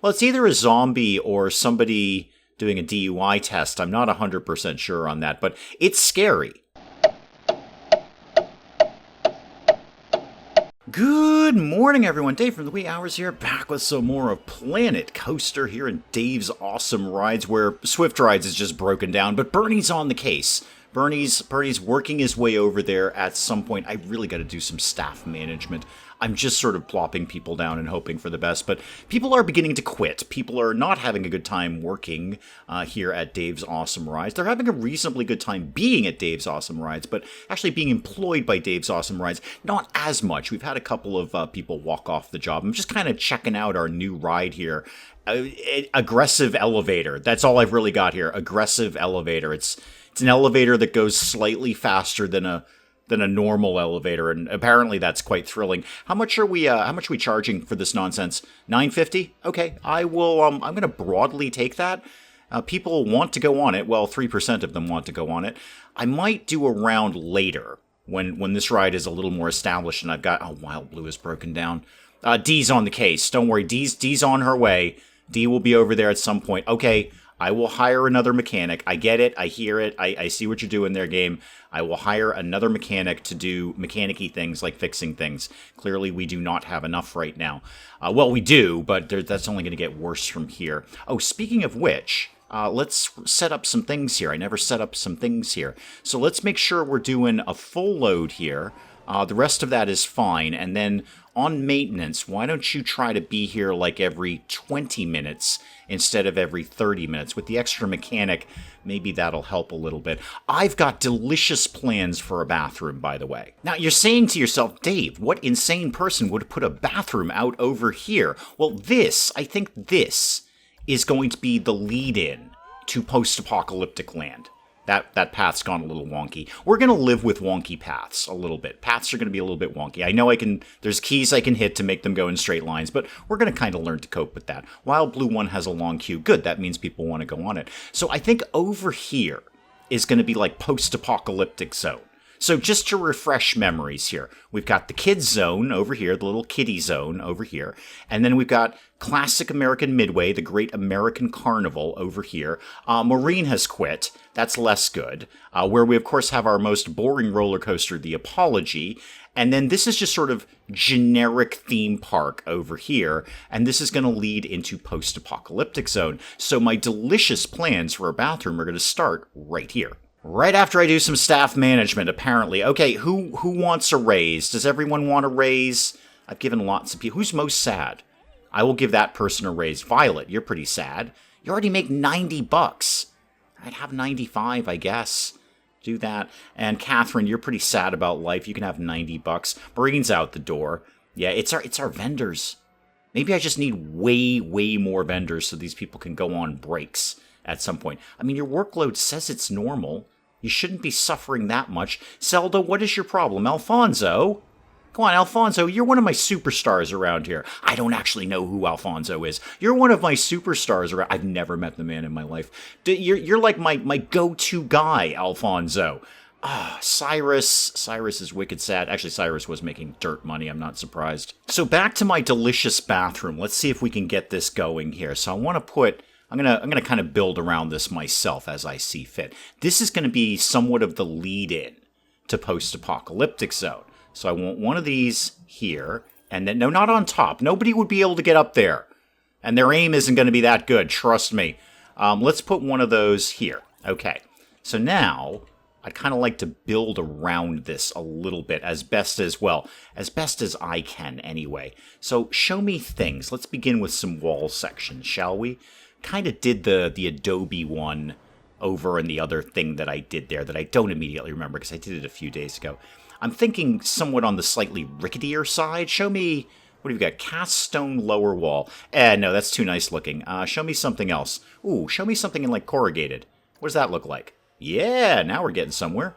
Well, it's either a zombie or somebody doing a DUI test. I'm not 100% sure on that, but it's scary. Good morning, everyone. Dave from the wee hours here, back with some more of Planet Coaster here in Dave's Awesome Rides, where Swift Rides is just broken down, but Bernie's on the case. Bernie's working his way over there at some point. I really got to do some staff management. I'm just sort of plopping people down and hoping for the best, but people are beginning to quit. People are not having a good time working here at Dave's Awesome Rides. They're having a reasonably good time being at Dave's Awesome Rides, but actually being employed by Dave's Awesome Rides, not as much. We've had a couple of people walk off the job. I'm just kind of checking out our new ride here. Aggressive elevator. That's all I've really got here. Aggressive elevator. It's an elevator that goes slightly faster than a normal elevator, and apparently that's quite thrilling. How much are we charging for this nonsense? $9.50? Okay, I will. I'm going to broadly take that. People want to go on it. Well, 3% of them want to go on it. I might do a round later when this ride is a little more established, and I've got Wild Blue is broken down. Dee's on the case. Don't worry, Dee's on her way. Dee will be over there at some point. Okay. I will hire another mechanic. I get it. I hear it. I see what you're doing there, game. I will hire another mechanic to do mechanic-y things like fixing things. Clearly, we do not have enough right now. Well, we do, but that's only going to get worse from here. Oh, speaking of which, let's set up some things here. I never set up some things here. So let's make sure we're doing a full load here. The rest of that is fine. And then on maintenance, why don't you try to be here like every 20 minutes instead of every 30 minutes? With the extra mechanic, maybe that'll help a little bit. I've got delicious plans for a bathroom, by the way. Now, you're saying to yourself, Dave, what insane person would put a bathroom out over here? Well, I think this is going to be the lead-in to post-apocalyptic land. That path's gone a little wonky. We're going to live with wonky paths a little bit. Paths are going to be a little bit wonky. I know there's keys I can hit to make them go in straight lines, but we're going to kind of learn to cope with that. Wild Blue 1 has a long queue. Good, that means people want to go on it. So I think over here is going to be like post-apocalyptic zone. So just to refresh memories here, we've got the kids zone over here, the little kiddie zone over here, and then we've got classic American Midway, the Great American Carnival over here. Maureen has quit. That's less good. Where we, of course, have our most boring roller coaster, the Apology. And then this is just sort of generic theme park over here. And this is going to lead into post-apocalyptic zone. So my delicious plans for a bathroom are going to start right here. Right after I do some staff management, apparently. Okay, who wants a raise? Does everyone want a raise? I've given lots of people. Who's most sad? I will give that person a raise. Violet, you're pretty sad. You already make $90. I'd have 95, I guess. Do that. And Catherine, you're pretty sad about life. You can have $90. Maureen's out the door. Yeah, it's our vendors. Maybe I just need way more vendors so these people can go on breaks at some point. I mean, your workload says it's normal. You shouldn't be suffering that much. Zelda, what is your problem? Alfonso? Come on, Alfonso, you're one of my superstars around here. I don't actually know who Alfonso is. You're one of my superstars around. I've never met the man in my life. You're like my go-to guy, Alfonso. Cyrus is wicked sad. Actually, Cyrus was making dirt money. I'm not surprised. So back to my delicious bathroom. Let's see if we can get this going here. So I want to put... I'm gonna kind of build around this myself as I see fit. This is going to be somewhat of the lead-in to post-apocalyptic zone. So I want one of these here, and then, no, not on top. Nobody would be able to get up there. And their aim isn't going to be that good, trust me. Let's put one of those here. Okay, so now I'd kind of like to build around this a little bit as best as I can anyway. So show me things. Let's begin with some wall sections, shall we? Kind of did the Adobe one over in the other thing that I did there that I don't immediately remember because I did it a few days ago. I'm thinking somewhat on the slightly ricketier side. Show me, what have you got? Cast stone lower wall. No, that's too nice looking. Show me something else. Ooh, show me something in like corrugated. What does that look like? Yeah, now we're getting somewhere.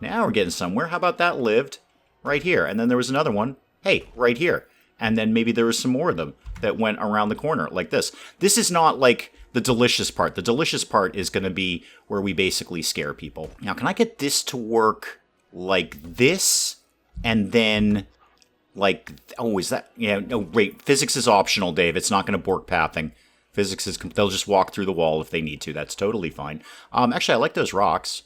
How about that lived right here? And then there was another one. Hey, right here. And then maybe there was some more of them that went around the corner like this. This is not like the delicious part. The delicious part is going to be where we basically scare people. Now, can I get this to work like this? And then Like, oh, is that... Yeah, no, wait. Physics is optional, Dave. It's not going to bork pathing. Physics is... They'll just walk through the wall if they need to. That's totally fine. Actually, I like those rocks.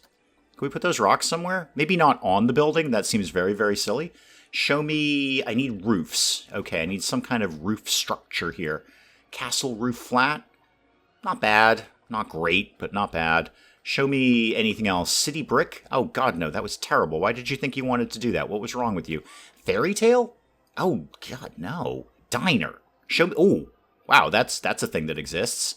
Can we put those rocks somewhere? Maybe not on the building. That seems very, very silly. Show me... I need roofs. Okay, I need some kind of roof structure here. Castle roof flat? Not bad. Not great, but not bad. Show me anything else. City brick? Oh, God, no. That was terrible. Why did you think you wanted to do that? What was wrong with you? Fairy tale? Oh, God, no. Diner. Show me... Oh, wow, that's a thing that exists.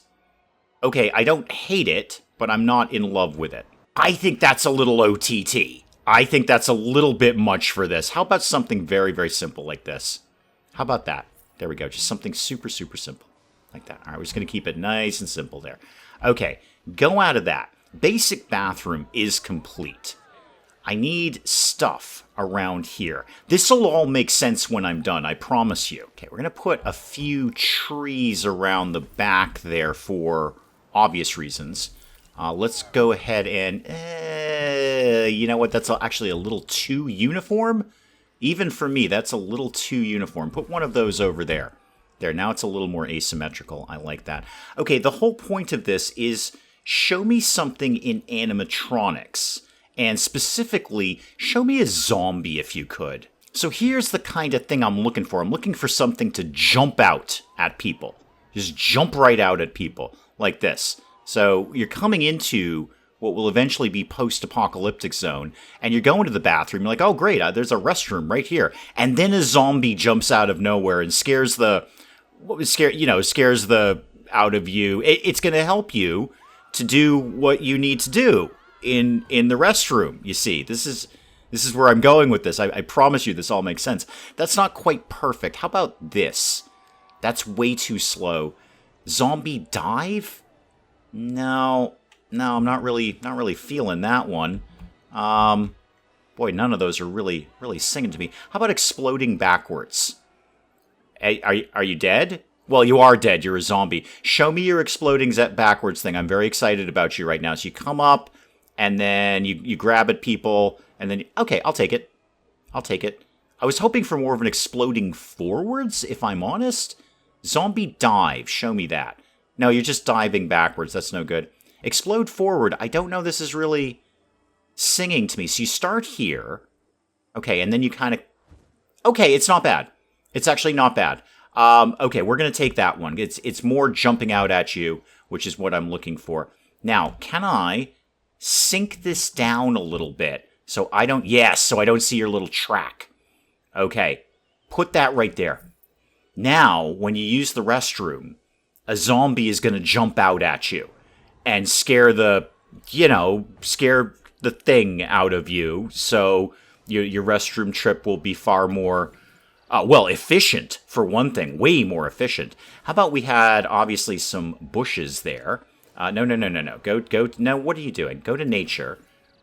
Okay, I don't hate it, but I'm not in love with it. I think that's a little OTT. I think that's a little bit much for this. How about something very, very simple like this? How about that? There we go. Just something super, super simple. Like that. All right, we're just going to keep it nice and simple there. Okay, go out of that. Basic bathroom is complete. I need stuff around here. This will all make sense when I'm done, I promise you. Okay, we're going to put a few trees around the back there for obvious reasons. Let's go ahead and... you know what? That's actually a little too uniform. Even for me, that's a little too uniform. Put one of those over there. There, now it's a little more asymmetrical. I like that. Okay, the whole point of this is show me something in animatronics. And specifically, show me a zombie if you could. So here's the kind of thing I'm looking for. I'm looking for something to jump out at people. Just jump right out at people, like this. So you're coming into what will eventually be post-apocalyptic zone, and you're going to the bathroom. You're like, oh, great, there's a restroom right here. And then a zombie jumps out of nowhere and scares the out of you. It's going to help you to do what you need to do in the restroom. You see, this is where I'm going with this. I promise you this all makes sense. That's not quite perfect. How about this? That's way too slow. Zombie dive? No, I'm not really feeling that one. Boy, none of those are really singing to me. How about exploding backwards? Are you dead? Well, you are dead. You're a zombie. Show me your exploding backwards thing. I'm very excited about you right now. So you come up, and then you grab at people, and then... Okay, I'll take it. I was hoping for more of an exploding forwards, if I'm honest. Zombie dive. Show me that. No, you're just diving backwards. That's no good. Explode forward. I don't know this is really singing to me. So you start here. Okay, and then you kind of... Okay, it's not bad. It's actually not bad. Okay, we're going to take that one. It's more jumping out at you, which is what I'm looking for. Now, can I sink this down a little bit so I don't... Yes, so I don't see your little track. Okay, put that right there. Now, when you use the restroom, a zombie is going to jump out at you and scare the thing out of you. So your restroom trip will be far more, efficient, for one thing. Way more efficient. How about we had, obviously, some bushes there. No. Go. No, what are you doing? Go to nature.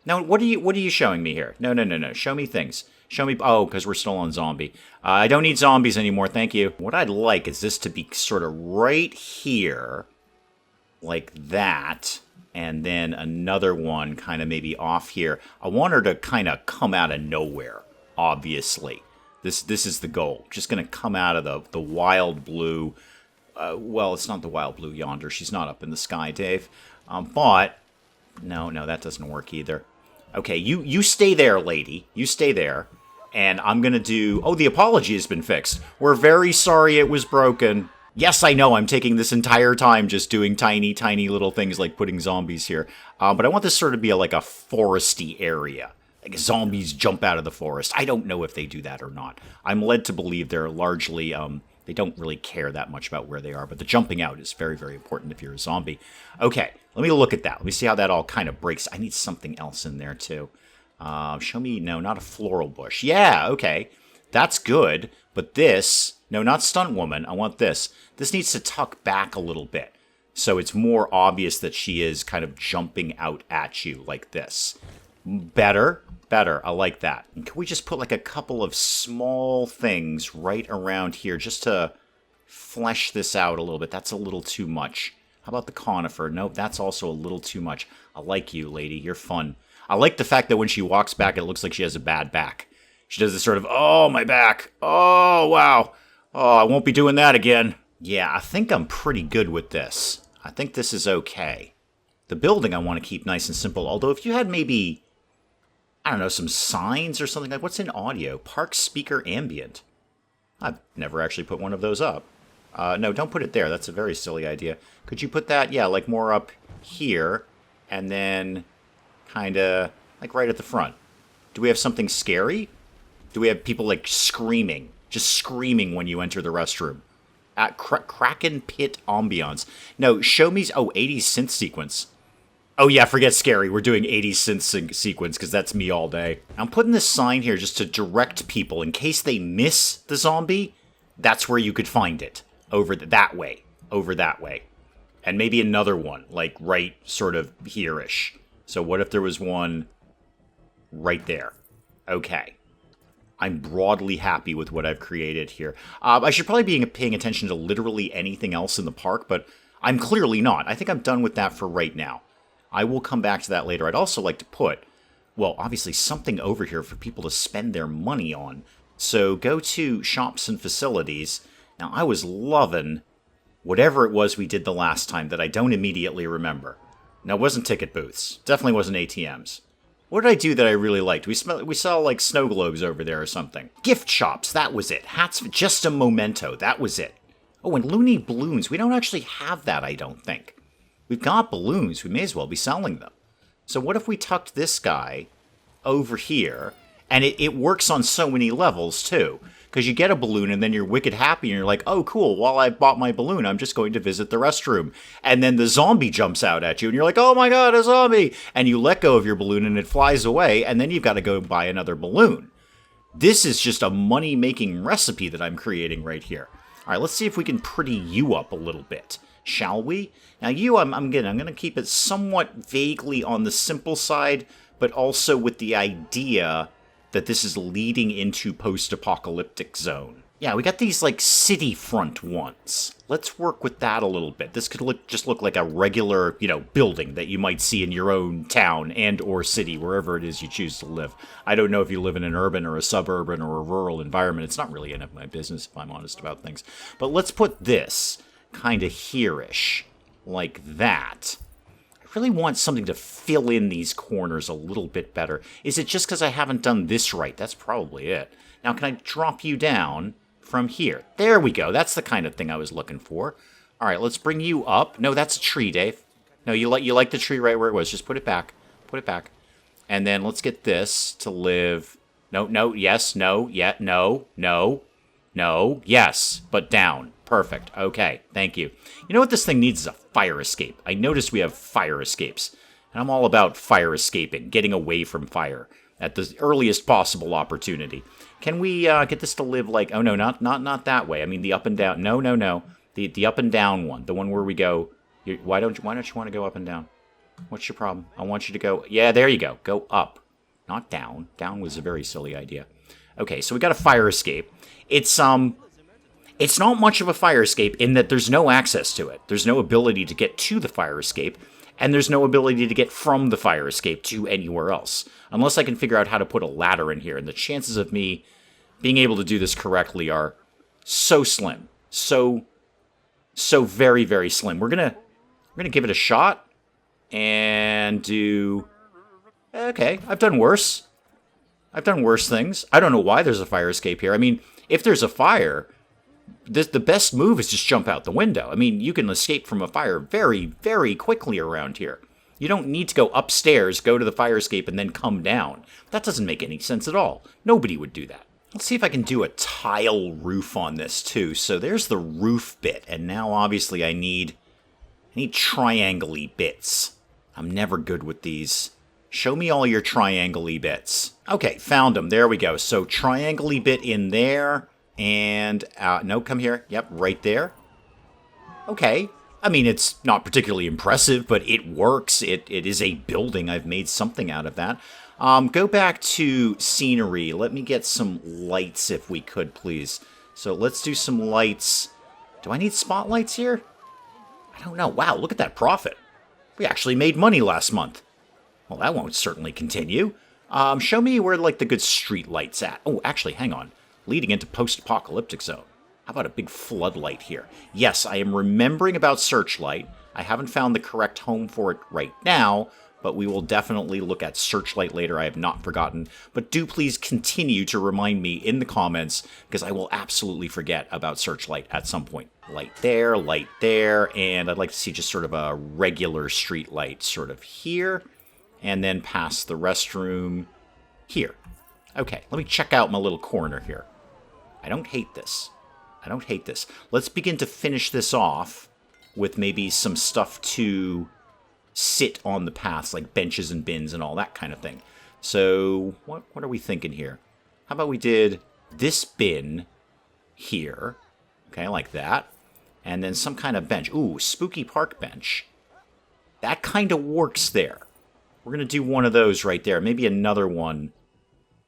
No, what are you showing me here? No. Show me things. Show me... Oh, because we're still on zombie. I don't need zombies anymore, thank you. What I'd like is this to be sort of right here, like that, and then another one kind of maybe off here. I want her to kind of come out of nowhere, obviously. This is the goal. Just going to come out of the wild blue. Well, it's not the wild blue yonder. She's not up in the sky, Dave. But, no, that doesn't work either. Okay, you stay there, lady. You stay there. And I'm going to do... Oh, the apology has been fixed. We're very sorry it was broken. Yes, I know, I'm taking this entire time just doing tiny, tiny little things like putting zombies here. But I want this sort of to be like a foresty area. Like zombies jump out of the forest. I don't know if they do that or not. I'm led to believe they're largely... they don't really care that much about where they are. But the jumping out is very, very important if you're a zombie. Okay, let me look at that. Let me see how that all kind of breaks. I need something else in there, too. Show me... No, not a floral bush. Yeah, okay. That's good. But this... No, not stunt woman. I want this. This needs to tuck back a little bit. So it's more obvious that she is kind of jumping out at you like this. Better. I like that. And can we just put like a couple of small things right around here just to flesh this out a little bit? That's a little too much. How about the conifer? Nope, that's also a little too much. I like you, lady. You're fun. I like the fact that when she walks back, it looks like she has a bad back. She does this sort of, oh, my back. Oh, wow. Oh, I won't be doing that again. Yeah, I think I'm pretty good with this. I think this is okay. The building I want to keep nice and simple. Although if you had maybe, I don't know, some signs or something like, what's in audio? Park speaker ambient. I've never actually put one of those up. No, don't put it there. That's a very silly idea. Could you put that, yeah, like more up here and then kind of like right at the front? Do we have something scary? Do we have people like screaming? Just screaming when you enter the restroom? At Kraken Pit ambiance. No, show me... Oh, 80s synth sequence. Oh yeah, forget scary. We're doing 80s synth sequence because that's me all day. I'm putting this sign here just to direct people in case they miss the zombie. That's where you could find it. Over that way. Over that way. And maybe another one, like right sort of here-ish. So what if there was one right there? Okay. I'm broadly happy with what I've created here. I should probably be paying attention to literally anything else in the park, but I'm clearly not. I think I'm done with that for right now. I will come back to that later. I'd also like to put, well, obviously something over here for people to spend their money on. So go to shops and facilities. Now, I was loving whatever it was we did the last time that I don't immediately remember. Now, it wasn't ticket booths. Definitely wasn't ATMs. What did I do that I really liked? We saw like snow globes over there or something. Gift shops, that was it. Hats, just a memento, that was it. Oh, and loony balloons. We don't actually have that, I don't think. We've got balloons. We may as well be selling them. So what if we tucked this guy over here? And it works on so many levels, too. Because you get a balloon and then you're wicked happy and you're like, oh, cool, while I bought my balloon, I'm just going to visit the restroom. And then the zombie jumps out at you and you're like, oh my god, a zombie! And you let go of your balloon and it flies away and then you've got to go buy another balloon. This is just a money-making recipe that I'm creating right here. All right, let's see if we can pretty you up a little bit, shall we? Now you, I'm going to keep it somewhat vaguely on the simple side, but also with the idea that this is leading into post-apocalyptic zone. Yeah, we got these, like, city front ones. Let's work with that a little bit. This could just look like a regular, building that you might see in your own town and or city, wherever it is you choose to live. I don't know if you live in an urban or a suburban or a rural environment. It's not really any of my business, if I'm honest about things. But let's put this kind of here-ish, like that. I really want something to fill in these corners a little bit better. Is it just because I haven't done this right? That's probably it. Now, can I drop you down from here? There we go. That's the kind of thing I was looking for. All right, let's bring you up. No, that's a tree, Dave. No, you like the tree right where it was. Just put it back. Put it back. And then let's get this to live. No, yes, no, yet, no, yes, but down. Perfect. Okay, thank you. You know what this thing needs is a fire escape. I noticed we have fire escapes. And I'm all about fire escaping, getting away from fire at the earliest possible opportunity. Can we get this to live like... Oh, no, not that way. I mean, the up and down... No. The up and down one. The one where we go... Why don't you want to go up and down? What's your problem? I want you to go... Yeah, there you go. Go up. Not down. Down was a very silly idea. Okay, so we got a fire escape. It's not much of a fire escape in that there's no access to it. There's no ability to get to the fire escape, and there's no ability to get from the fire escape to anywhere else. Unless I can figure out how to put a ladder in here, and the chances of me being able to do this correctly are so slim. So very, very slim. We're gonna give it a shot, and do... Okay, I've done worse. I've done worse things. I don't know why there's a fire escape here. I mean, if there's a fire... The best move is just jump out the window. I mean, you can escape from a fire very, very quickly around here. You don't need to go upstairs, go to the fire escape, and then come down. That doesn't make any sense at all. Nobody would do that. Let's see if I can do a tile roof on this, too. So there's the roof bit, and now, obviously, I need triangle-y bits. I'm never good with these. Show me all your triangle-y bits. Okay, found them. There we go. So triangle-y bit in there... And, no, come here. Yep, right there. Okay. I mean, it's not particularly impressive, but it works. It is a building. I've made something out of that. Go back to scenery. Let me get some lights if we could, please. So let's do some lights. Do I need spotlights here? I don't know. Wow, look at that profit. We actually made money last month. Well, that won't certainly continue. Show me where, like, the good street lights at. Oh, actually, hang on. Leading into post-apocalyptic zone. How about a big floodlight here? Yes, I am remembering about Searchlight. I haven't found the correct home for it right now, but we will definitely look at Searchlight later. I have not forgotten. But do please continue to remind me in the comments, because I will absolutely forget about Searchlight at some point. Light there, and I'd like to see just sort of a regular street light sort of here, and then past the restroom here. Okay, let me check out my little corner here. I don't hate this. I don't hate this. Let's begin to finish this off with maybe some stuff to sit on the paths, like benches and bins and all that kind of thing. So what are we thinking here? How about we did this bin here, okay, like that, and then some kind of bench. Ooh, spooky park bench. That kind of works there. We're going to do one of those right there. Maybe another one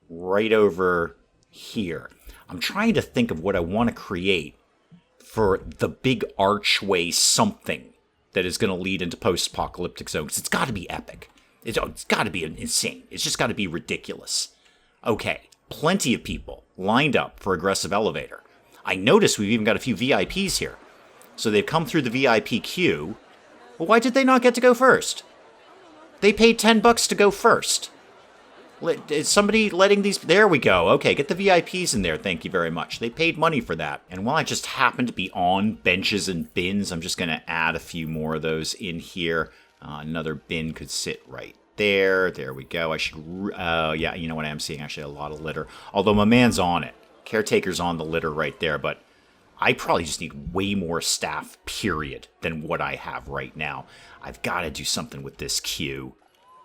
right over here. I'm trying to think of what I want to create for the big archway something that is going to lead into post-apocalyptic zone. Because it's got to be epic. It's got to be insane. It's just got to be ridiculous. Okay, plenty of people lined up for aggressive elevator. I noticed we've even got a few VIPs here. So they've come through the VIP queue. Well, why did they not get to go first? They paid $10 to go first. Is somebody letting these... There we go. Okay, get the VIPs in there. Thank you very much. They paid money for that. And while I just happen to be on benches and bins, I'm just going to add a few more of those in here. Another bin could sit right there. There we go. I should... yeah, you know what I am seeing? Actually, a lot of litter. Although my man's on it. Caretaker's on the litter right there, but I probably just need way more staff, period, than what I have right now. I've got to do something with this queue.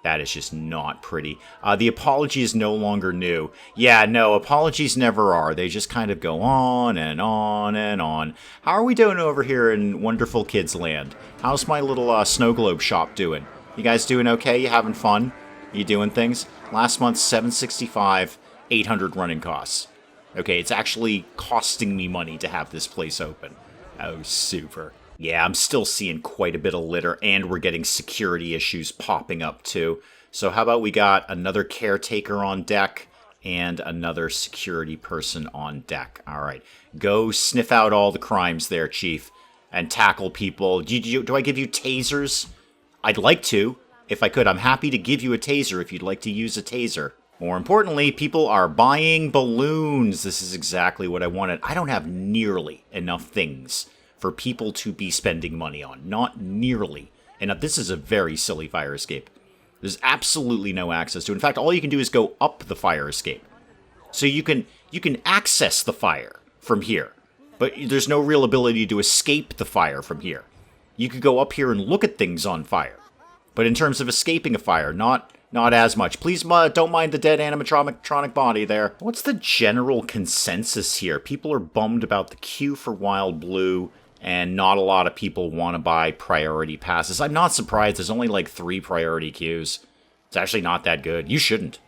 That is just not pretty. The apology is no longer new. Yeah, no, apologies never are. They just kind of go on and on and on. How are we doing over here in wonderful kids land? How's my little snow globe shop doing? You guys doing okay? You having fun? You doing things? Last month, $765, 800 running costs. Okay, it's actually costing me money to have this place open. Oh, super. Yeah, I'm still seeing quite a bit of litter, and we're getting security issues popping up, too. So how about we got another caretaker on deck and another security person on deck. All right, go sniff out all the crimes there, Chief, and tackle people. Do I give you tasers? I'd like to. If I could, I'm happy to give you a taser if you'd like to use a taser. More importantly, people are buying balloons. This is exactly what I wanted. I don't have nearly enough things for people to be spending money on. Not nearly. And this is a very silly fire escape. There's absolutely no access to it. In fact, all you can do is go up the fire escape. So you can access the fire from here, but there's no real ability to escape the fire from here. You could go up here and look at things on fire. But in terms of escaping a fire, not as much. Please don't mind the dead animatronic body there. What's the general consensus here? People are bummed about the queue for Wild Blue, and not a lot of people want to buy priority passes. I'm not surprised. There's only like 3 priority queues. It's actually not that good. You shouldn't.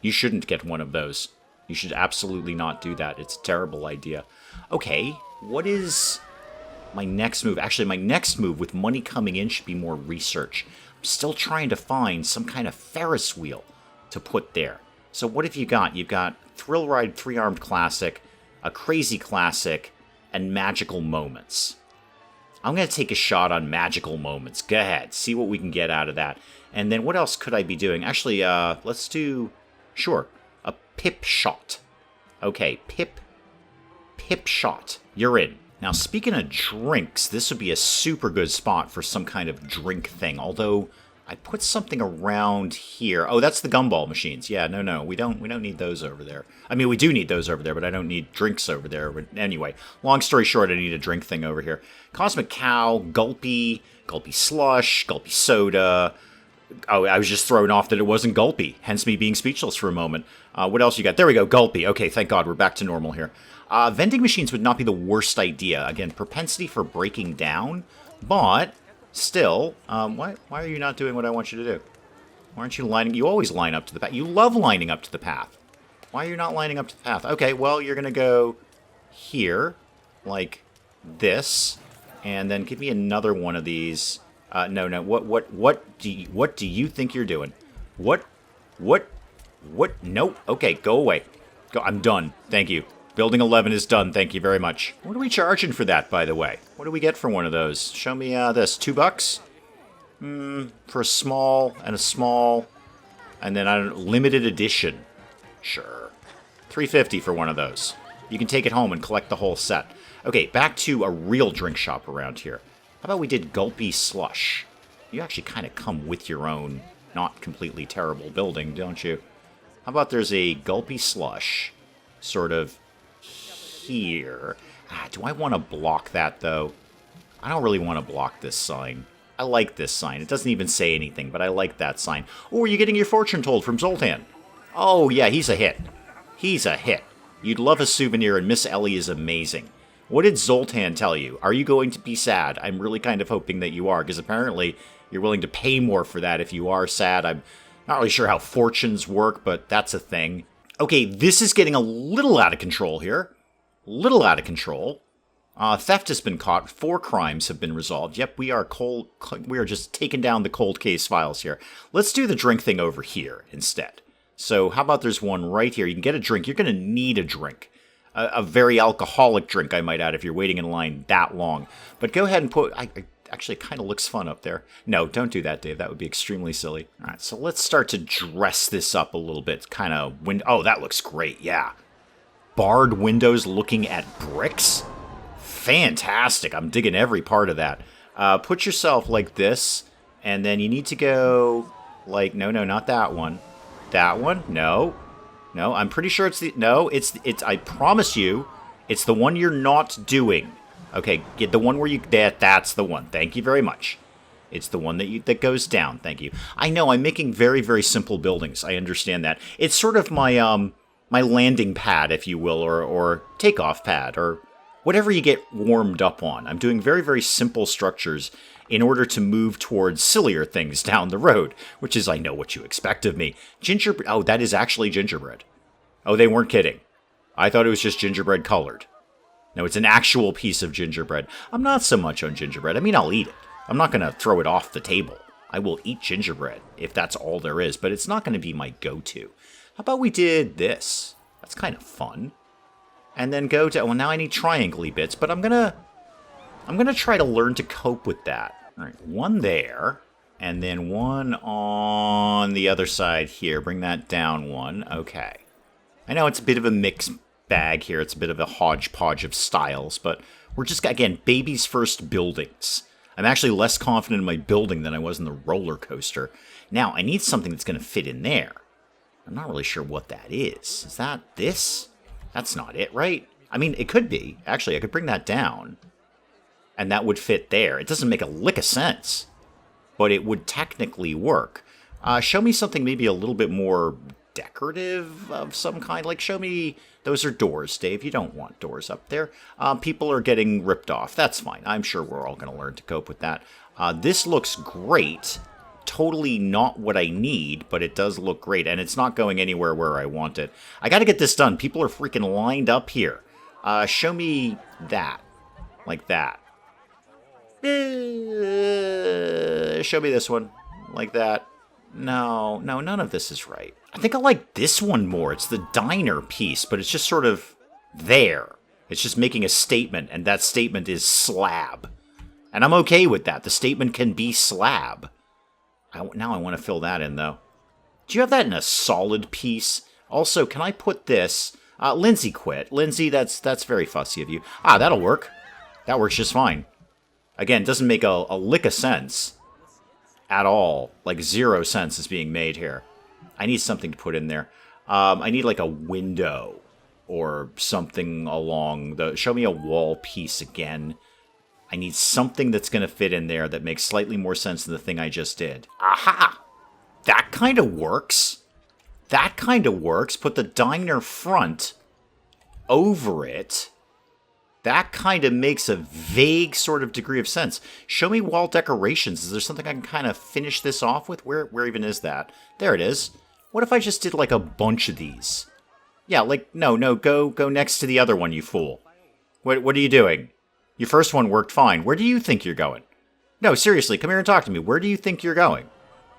You shouldn't get one of those. You should absolutely not do that. It's a terrible idea. Okay, what is my next move? Actually, my next move with money coming in should be more research. I'm still trying to find some kind of Ferris wheel to put there. So what have you got? You've got Thrill Ride 3-Armed Classic, a Crazy Classic, and Magical Moments. I'm going to take a shot on Magical Moments. Go ahead. See what we can get out of that. And then what else could I be doing? Actually, let's do... Sure. A Pip Shot. Okay, Pip Shot. You're in. Now, speaking of drinks, this would be a super good spot for some kind of drink thing. Although, I put something around here. Oh, that's the gumball machines. Yeah, no, we don't need those over there. I mean, we do need those over there, but I don't need drinks over there. But anyway, long story short, I need a drink thing over here. Cosmic Cow, Gulpy Slush, Gulpy Soda. Oh, I was just thrown off that it wasn't Gulpy, hence me being speechless for a moment. What else you got? There we go, Gulpy. Okay, thank God, we're back to normal here. Vending machines would not be the worst idea. Again, propensity for breaking down, but still, why are you not doing what I want you to do? Why aren't you lining... You always line up to the path. You love lining up to the path. Why are you not lining up to the path? Okay, well, you're going to go here, like this, and then give me another one of these. No, what do you think you're doing? What What? Nope. Okay, go away. Go. I'm done. Thank you. Building 11 is done. Thank you very much. What are we charging for that, by the way? What do we get for one of those? Show me this. $2? For a small, and then I don't know, limited edition. Sure. $3.50 for one of those. You can take it home and collect the whole set. Okay, back to a real drink shop around here. How about we did Gulpy Slush? You actually kind of come with your own not completely terrible building, don't you? How about there's a Gulpy Slush sort of here? Do I want to block that, though? I don't really want to block this sign. I like this sign. It doesn't even say anything, but I like that sign. Oh, are you getting your fortune told from Zoltan? Oh, yeah, he's a hit. He's a hit. You'd love a souvenir, and Miss Ellie is amazing. What did Zoltan tell you? Are you going to be sad? I'm really kind of hoping that you are, because apparently you're willing to pay more for that if you are sad. I'm not really sure how fortunes work, but that's a thing. Okay, this is getting a little out of control here. Little out of control. Theft has been caught. 4 crimes have been resolved. Yep, we are just taking down the cold case files here. Let's do the drink thing over here instead. So how about there's one right here? You can get a drink. You're going to need a drink. A very alcoholic drink, I might add, if you're waiting in line that long. But go ahead and put... Actually, it kind of looks fun up there. No, don't do that, Dave. That would be extremely silly. All right, so let's start to dress this up a little bit. Kind of... Oh, that looks great, yeah. Barred windows looking at bricks? Fantastic. I'm digging every part of that. Put yourself like this, and then you need to go like... No, not that one. That one? No. No, I'm pretty sure it's the... No, it's... I promise you, it's the one you're not doing. Okay, get the one where you... That's the one. Thank you very much. It's the one that goes down. Thank you. I know, I'm making very, very simple buildings. I understand that. It's sort of my, my landing pad, if you will, or takeoff pad, or whatever you get warmed up on. I'm doing very, very simple structures in order to move towards sillier things down the road, which is, I know what you expect of me. Gingerbread... Oh, that is actually gingerbread. Oh, they weren't kidding. I thought it was just gingerbread colored. No, it's an actual piece of gingerbread. I'm not so much on gingerbread. I mean, I'll eat it. I'm not going to throw it off the table. I will eat gingerbread if that's all there is, but it's not going to be my go-to. How about we did this? That's kind of fun. And then go to... Well, now I need triangle-y bits, but I'm gonna try to learn to cope with that. All right, one there, and then one on the other side here. Bring that down one. Okay. I know it's a bit of a mixed bag here. It's a bit of a hodgepodge of styles, but we're just, again, baby's first buildings. I'm actually less confident in my building than I was in the roller coaster. Now, I need something that's going to fit in there. I'm not really sure what that is. Is that this? That's not it, right? I mean, it could be. Actually, I could bring that down, and that would fit there. It doesn't make a lick of sense, but it would technically work. Show me something maybe a little bit more decorative of some kind. Like, show me... Those are doors, Dave. You don't want doors up there. People are getting ripped off. That's fine. I'm sure we're all going to learn to cope with that. This looks great. Totally not what I need, but it does look great. And it's not going anywhere where I want it. I got to get this done. People are freaking lined up here. Show me that. Like that. Show me this one. Like that. No, none of this is right. I think I like this one more. It's the diner piece, but it's just sort of there. It's just making a statement, and that statement is slab. And I'm okay with that. The statement can be slab. Now I want to fill that in, though. Do you have that in a solid piece? Also, can I put this... Lindsay quit. Lindsay, that's very fussy of you. That'll work. That works just fine. Again, doesn't make a lick of sense. At all. Like 0 sense is being made here. I need something to put in there. I need like a window or something along the... Show me a wall piece again. I need something that's going to fit in there that makes slightly more sense than the thing I just did. Aha! That kind of works. That kind of works. Put the diner front over it. That kind of makes a vague sort of degree of sense. Show me wall decorations. Is there something I can kind of finish this off with? Where even is that? There it is. What if I just did like a bunch of these? Yeah, like, no, go next to the other one, you fool. What are you doing? Your first one worked fine. Where do you think you're going? No, seriously, come here and talk to me. Where do you think you're going?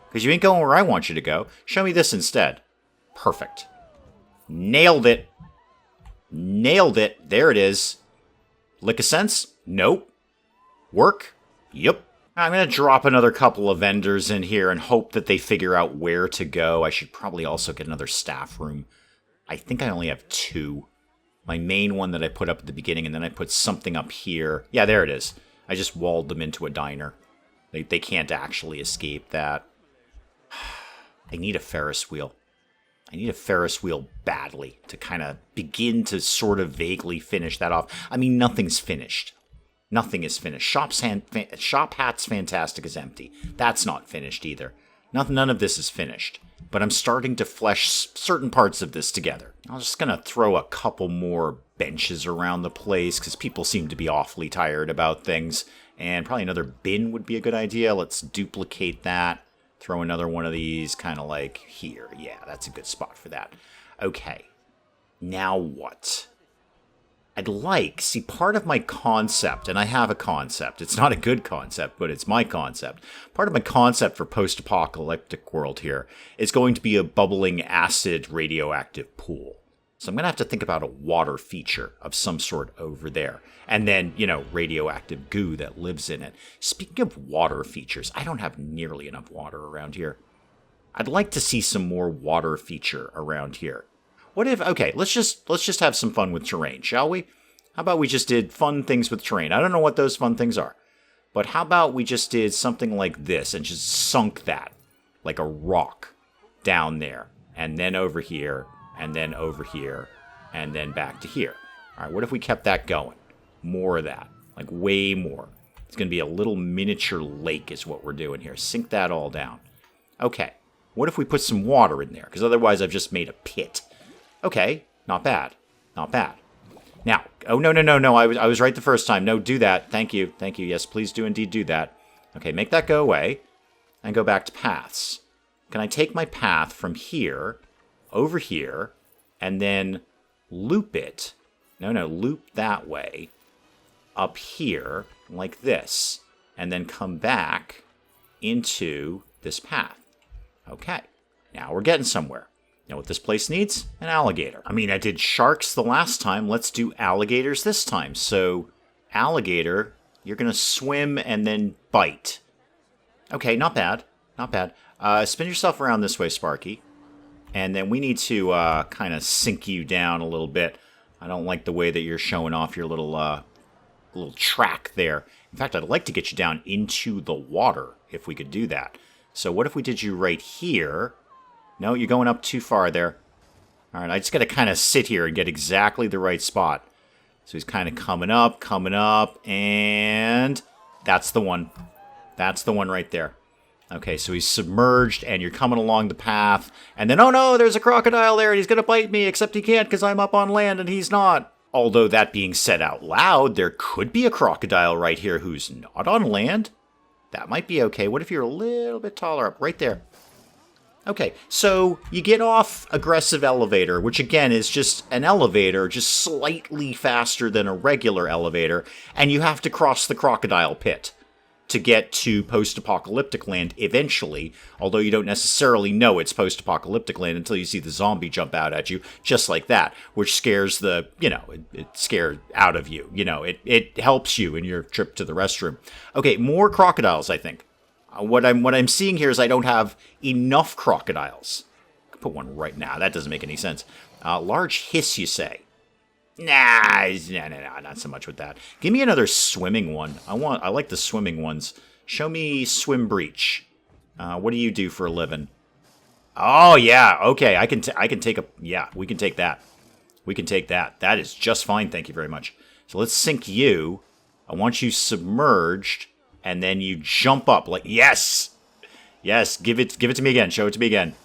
Because you ain't going where I want you to go. Show me this instead. Perfect. Nailed it. Nailed it. There it is. Lick a sense? Nope. Work? Yep. I'm going to drop another couple of vendors in here and hope that they figure out where to go. I should probably also get another staff room. I think I only have 2. My main one that I put up at the beginning, and then I put something up here. Yeah, there it is. I just walled them into a diner. They can't actually escape that. I need a Ferris wheel. I need a Ferris wheel badly to kind of begin to sort of vaguely finish that off. I mean, nothing's finished. Nothing is finished. Shop Hat's Fantastic is empty. That's not finished either. None of this is finished. But I'm starting to flesh certain parts of this together. I'm just going to throw a couple more benches around the place because people seem to be awfully tired about things. And probably another bin would be a good idea. Let's duplicate that. Throw another one of these kind of like here. Yeah, that's a good spot for that. Okay. Now what? See, part of my concept, and I have a concept. It's not a good concept, but it's my concept. Part of my concept for post-apocalyptic world here is going to be a bubbling acid radioactive pool. So I'm going to have to think about a water feature of some sort over there. And then, radioactive goo that lives in it. Speaking of water features, I don't have nearly enough water around here. I'd like to see some more water feature around here. Okay, let's just have some fun with terrain, shall we? How about we just did fun things with terrain? I don't know what those fun things are. But how about we just did something like this and just sunk that like a rock down there. And then over here, and then over here, and then back to here. All right, what if we kept that going? More of that, like way more. It's going to be a little miniature lake is what we're doing here. Sink that all down. Okay, what if we put some water in there? Because otherwise I've just made a pit. Okay, not bad. Not bad. Now, oh, no, I was right the first time. No, do that. Thank you. Thank you. Yes, please do indeed do that. Okay, make that go away and go back to paths. Can I take my path from here, over here, and then loop it? No, loop that way, up here, like this, and then come back into this path. Okay, now we're getting somewhere. You know what this place needs? An alligator. I mean, I did sharks the last time. Let's do alligators this time. So, alligator, you're going to swim and then bite. Okay, not bad. Not bad. Spin yourself around this way, Sparky. And then we need to kind of sink you down a little bit. I don't like the way that you're showing off your little track there. In fact, I'd like to get you down into the water if we could do that. So what if we did you right here? No, you're going up too far there. All right, I just got to kind of sit here and get exactly the right spot. So he's kind of coming up, and that's the one. That's the one right there. Okay, so he's submerged, and you're coming along the path, and then, oh no, there's a crocodile there, and he's going to bite me, except he can't because I'm up on land, and he's not. Although, that being said out loud, there could be a crocodile right here who's not on land. That might be okay. What if you're a little bit taller up? Right there. Okay, so you get off aggressive elevator, which again is just an elevator, just slightly faster than a regular elevator, and you have to cross the crocodile pit to get to post-apocalyptic land eventually, although you don't necessarily know it's post-apocalyptic land until you see the zombie jump out at you, just like that, which scares the, it scares out of you. It helps you in your trip to the restroom. Okay, more crocodiles, I think. What I'm seeing here is I don't have enough crocodiles. I could put one right now. That doesn't make any sense. Large hiss, you say? Nah, not so much with that. Give me another swimming one. I like the swimming ones. Show me swim breach. What do you do for a living? Oh yeah, okay. I can take a yeah. We can take that. We can take that. That is just fine. Thank you very much. So let's sink you. I want you submerged, and then you jump up like yes. Give it to me again. Show it to me again.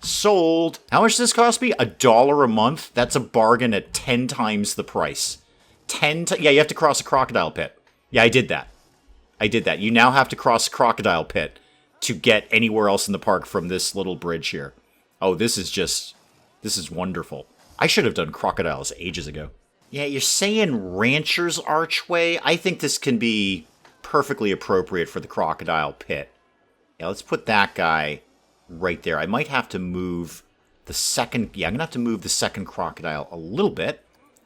Sold. How much does this cost me? $1 a month? That's a bargain at 10 times the price. Yeah, you have to cross a crocodile pit. Yeah, I did that. You now have to cross a crocodile pit to get anywhere else in the park from this little bridge here. Oh, this is wonderful. I should have done crocodiles ages ago. Yeah, you're saying Rancher's Archway? I think this can be perfectly appropriate for the crocodile pit. Yeah, let's put that guy right there. I might have to move the second... Yeah, I'm going to have to move the second crocodile a little bit.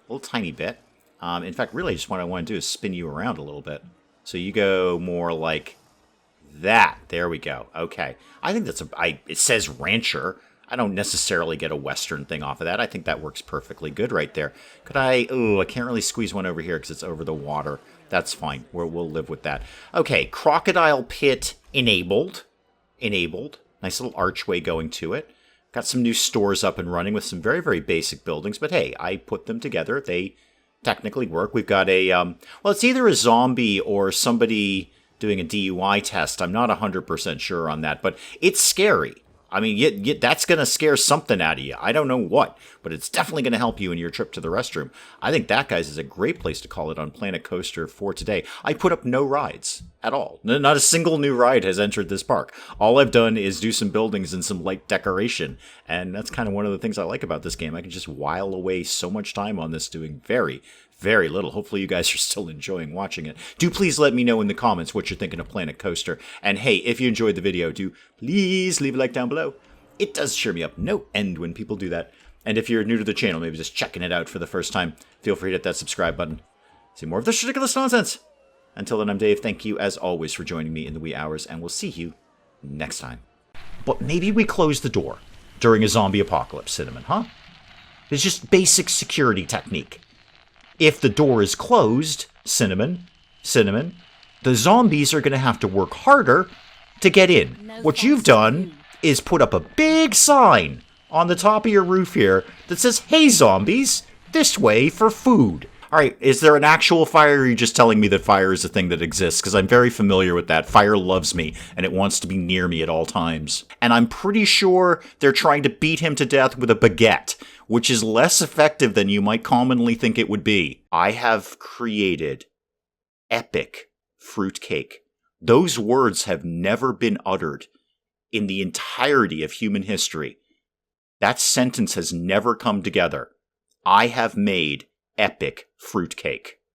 A little tiny bit. In fact, really, just what I want to do is spin you around a little bit. So you go more like that. There we go. Okay. I think that's it says rancher. I don't necessarily get a Western thing off of that. I think that works perfectly good right there. Could I... Oh, I can't really squeeze one over here because it's over the water. That's fine. We'll live with that. Okay, crocodile pit enabled. Enabled. Nice little archway going to it. Got some new stores up and running with some very, very basic buildings. But hey, I put them together. They technically work. We've got a... well, it's either a zombie or somebody doing a DUI test. I'm not 100% sure on that. But it's scary. I mean, that's going to scare something out of you. I don't know what, but it's definitely going to help you in your trip to the restroom. I think that, guys, is a great place to call it on Planet Coaster for today. I put up no rides at all. Not a single new ride has entered this park. All I've done is do some buildings and some light decoration, and that's kind of one of the things I like about this game. I can just while away so much time on this doing very, very little. Hopefully you guys are still enjoying watching it. Do please let me know in the comments what you're thinking of Planet Coaster. And hey, if you enjoyed the video, do please leave a like down below. It does cheer me up no end when people do that. And if you're new to the channel, maybe just checking it out for the first time, feel free to hit that subscribe button. See more of this ridiculous nonsense. Until then, I'm Dave. Thank you, as always, for joining me in the wee hours, and we'll see you next time. But maybe we close the door during a zombie apocalypse, Cinnamon, huh? It's just basic security technique. If the door is closed, Cinnamon, the zombies are going to have to work harder to get in. What you've done is put up a big sign on the top of your roof here that says, "Hey zombies, this way for food." Alright, is there an actual fire, or are you just telling me that fire is a thing that exists? Because I'm very familiar with that. Fire loves me, and it wants to be near me at all times. And I'm pretty sure they're trying to beat him to death with a baguette, which is less effective than you might commonly think it would be. I have created epic fruitcake. Those words have never been uttered in the entirety of human history. That sentence has never come together. I have made epic fruitcake.